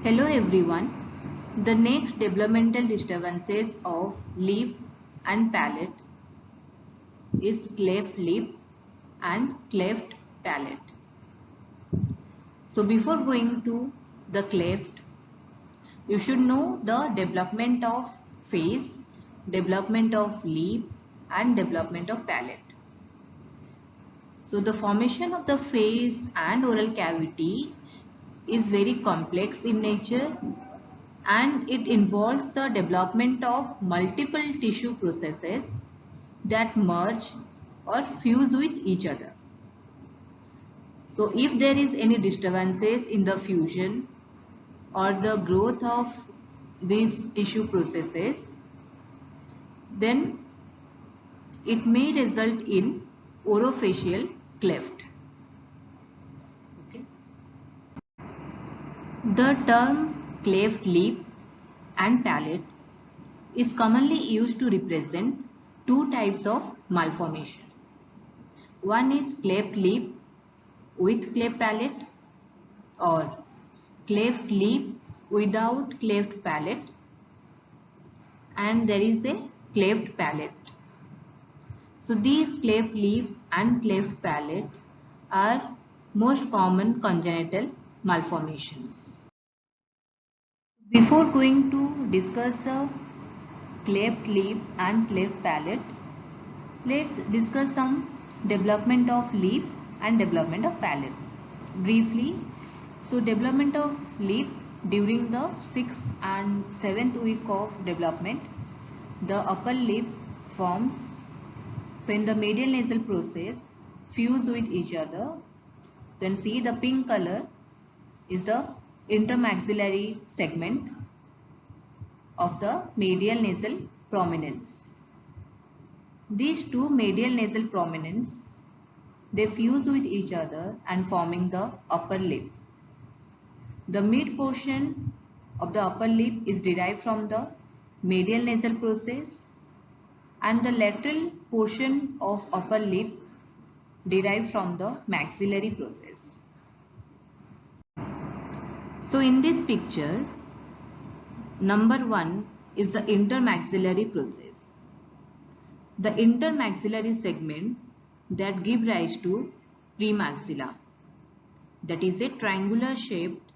Hello everyone. The next developmental disturbances of lip and palate is cleft lip and cleft palate. So before going to the cleft, you should know the development of face, development of lip and development of palate. So the formation of the face and oral cavity is very complex in nature and it involves the development of multiple tissue processes that merge or fuse with each other. So if there is any disturbances in the fusion or the growth of these tissue processes, then it may result in orofacial cleft. Okay. The term cleft lip and palate is commonly used to represent two types of malformation. One is cleft lip with cleft palate or cleft lip without cleft palate, and there is a cleft palate. So these cleft lip and cleft palate are most common congenital malformations. Before going to discuss the cleft lip and cleft palate, let's discuss some development of lip and development of palate. Briefly, so development of lip during the 6th and 7th week of development, the upper lip forms when the medial nasal process fuse with each other. Then see the pink color is the intermaxillary segment of the medial nasal prominence. These two medial nasal prominence, they fuse with each other and forming the upper lip. The mid portion of the upper lip is derived from the medial nasal process and the lateral portion of upper lip derived from the maxillary process. So in this picture, number 1 is the intermaxillary process. The intermaxillary segment that give rise to premaxilla, that is a triangular shaped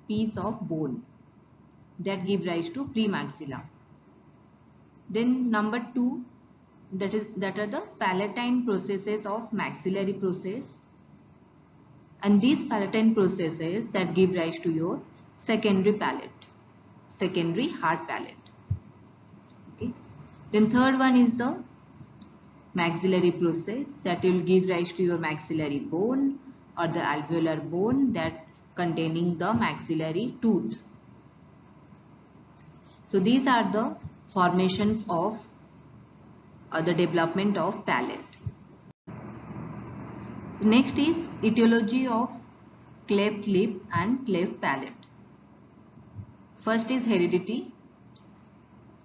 piece of bone that give rise to premaxilla. Then number 2, that are the palatine processes of maxillary process, and these palatine processes that give rise to your secondary palate, secondary hard palate. Okay. Then third one is the maxillary process that will give rise to your maxillary bone or the alveolar bone that containing the maxillary tooth. So these are the formations of the development of palate. So next is etiology of cleft lip and cleft palate. First is heredity.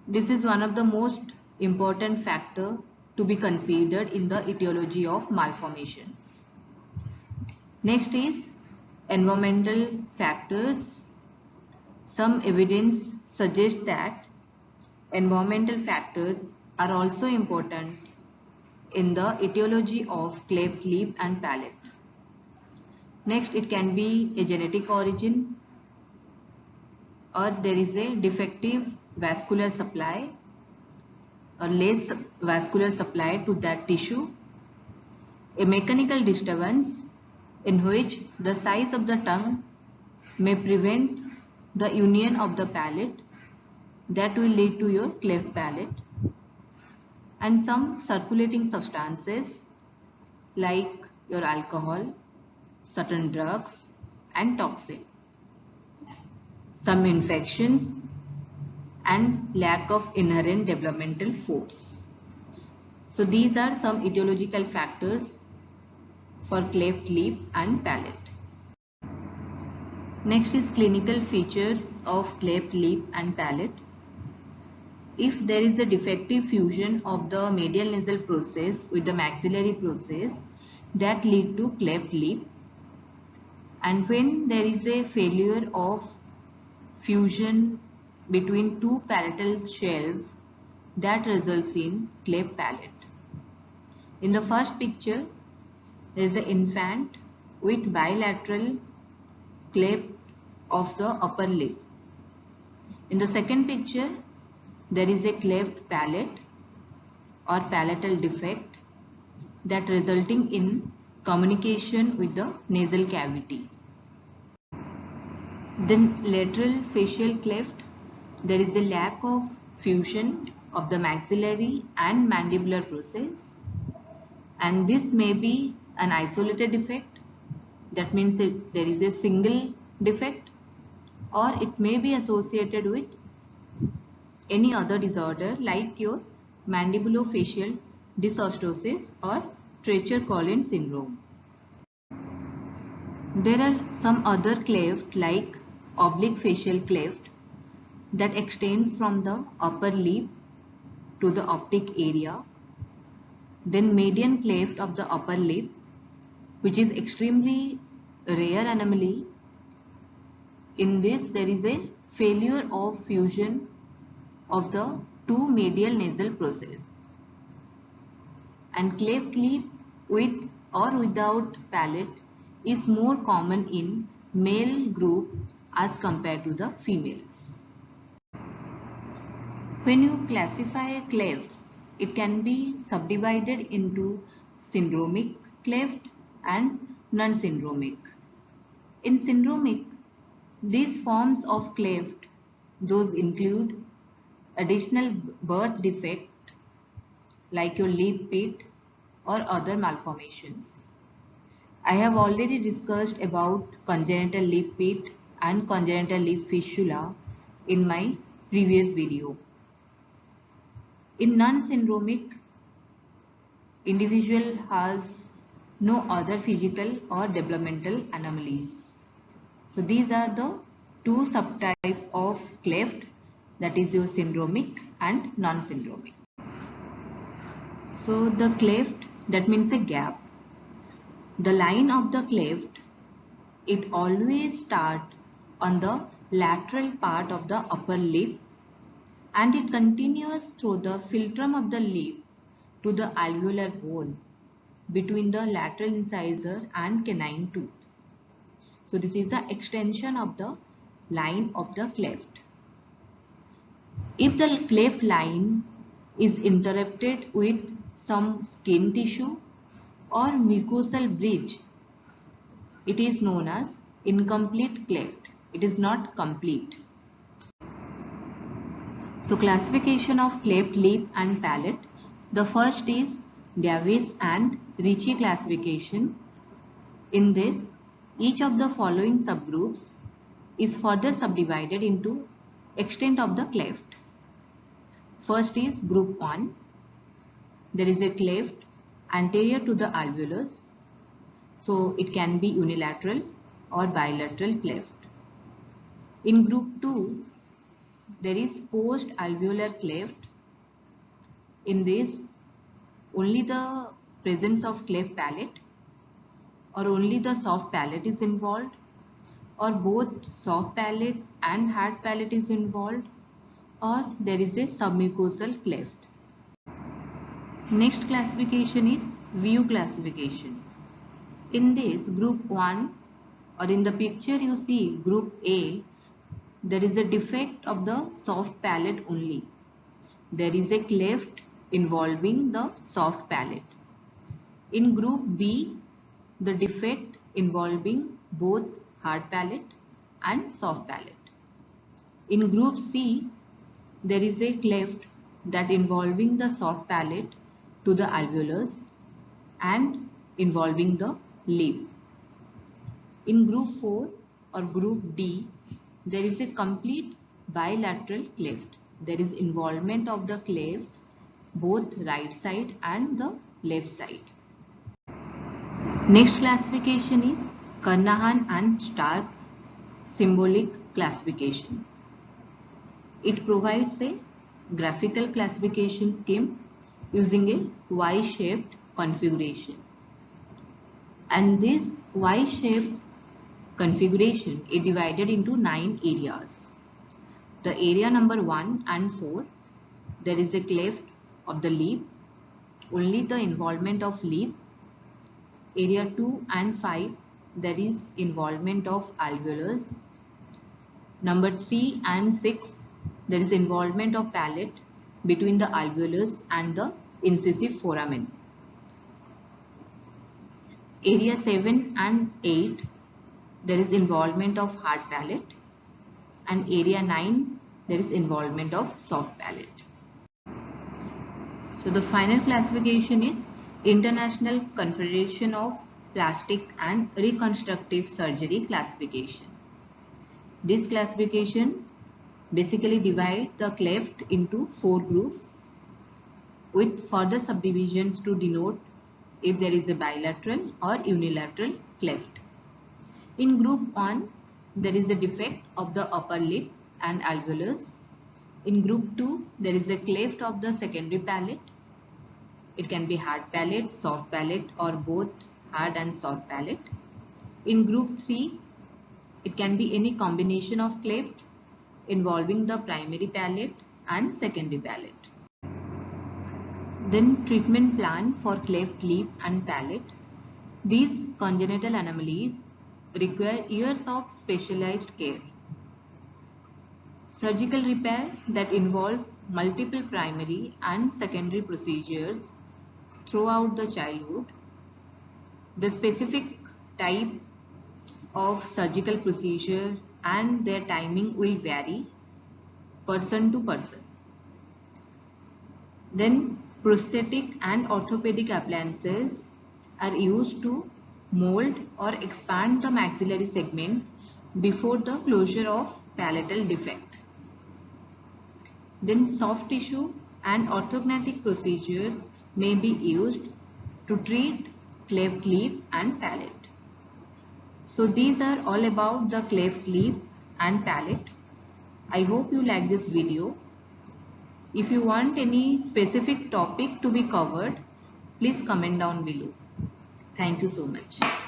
This is one of the most important factor to be considered in the etiology of malformations. Next is environmental factors. Some evidence suggests that environmental factors are also important in the etiology of cleft lip and palate. Next, it can be a genetic origin, or there is a defective vascular supply or less vascular supply to that tissue, a mechanical disturbance in which the size of the tongue may prevent the union of the palate, that will lead to your cleft palate, and some circulating substances like your alcohol, certain drugs and toxin, some infections and lack of inherent developmental force. So these are some etiological factors for cleft lip and palate. Next is clinical features of cleft lip and palate. If there is a defective fusion of the medial nasal process with the maxillary process, that lead to cleft lip, and when there is a failure of fusion between two palatal shelves that results in cleft palate. In the first picture, there is an infant with bilateral cleft of the upper lip. In the second picture, there is a cleft palate or palatal defect that resulting in communication with the nasal cavity. Then lateral facial cleft, there is a lack of fusion of the maxillary and mandibular process, and this may be an isolated defect. That means there is a single defect, or it may be associated with any other disorder like your mandibulofacial dysostosis or Treacher-Collins syndrome. There are some other cleft like oblique facial cleft that extends from the upper lip to the optic area. Then median cleft of the upper lip, which is extremely rare anomaly. In this, there is a failure of fusion of the two medial nasal process. And cleft lip with or without palate is more common in male group as compared to the females. When you classify clefts, it can be subdivided into syndromic cleft and non-syndromic. In syndromic, these forms of cleft, those include additional birth defect like your lip pit or other malformations. I have already discussed about congenital lip pit and congenital lip fistula in my previous video. In non-syndromic, individual has no other physical or developmental anomalies. So these are the two subtypes of cleft, that is your syndromic and non-syndromic. So the cleft, that means a gap. The line of the cleft, it always starts on the lateral part of the upper lip and it continues through the philtrum of the lip to the alveolar bone between the lateral incisor and canine tooth. So this is the extension of the line of the cleft. If the cleft line is interrupted with some skin tissue or mucosal bridge, it is known as incomplete cleft. It is not complete. So classification of cleft lip and palate. The first is Davis and Ricci classification. In this, each of the following subgroups is further subdivided into extent of the cleft. First is group 1. There is a cleft anterior to the alveolus. So it can be unilateral or bilateral cleft. In group 2, there is post-alveolar cleft. In this, only the presence of cleft palate or only the soft palate is involved, or both soft palate and hard palate is involved, or there is a submucosal cleft. Next classification is view classification. In this group 1, or in the picture you see group A, there is a defect of the soft palate only. There is a cleft involving the soft palate. In group B, the defect involving both hard palate and soft palate. In group C, there is a cleft that involving the soft palate to the alveolus and involving the lip. In group 4 or group D, there is a complete bilateral cleft. There is involvement of the cleft both right side and the left side. Next classification is Carnahan and Stark symbolic classification. It provides a graphical classification scheme using a Y-shaped configuration. And this Y-shaped configuration is divided into 9 areas. The area number 1 and 4, there is a cleft of the lip, only the involvement of lip. Area 2 and 5, there is involvement of alveolus. Number 3 and 6, there is involvement of palate between the alveolus and the incisive foramen. Area 7 and 8, there is involvement of hard palate, and area 9, there is involvement of soft palate. So the final classification is International Confederation of Plastic and Reconstructive Surgery classification. This classification basically divides the cleft into 4 groups with further subdivisions to denote if there is a bilateral or unilateral cleft. In group 1, there is a defect of the upper lip and alveolus. In group 2, there is a cleft of the secondary palate. It can be hard palate, soft palate, or both hard and soft palate. In group 3, it can be any combination of cleft involving the primary palate and secondary palate. Then treatment plan for cleft lip and palate. These congenital anomalies require years of specialized care. Surgical repair that involves multiple primary and secondary procedures throughout the childhood. The specific type of surgical procedure and their timing will vary person to person. Then prosthetic and orthopedic appliances are used to mold or expand the maxillary segment before the closure of palatal defect. Then soft tissue and orthognathic procedures may be used to treat cleft lip and palate. So these are all about the cleft lip and palate. I hope you like this video. If you want any specific topic to be covered, please comment down below. Thank you so much.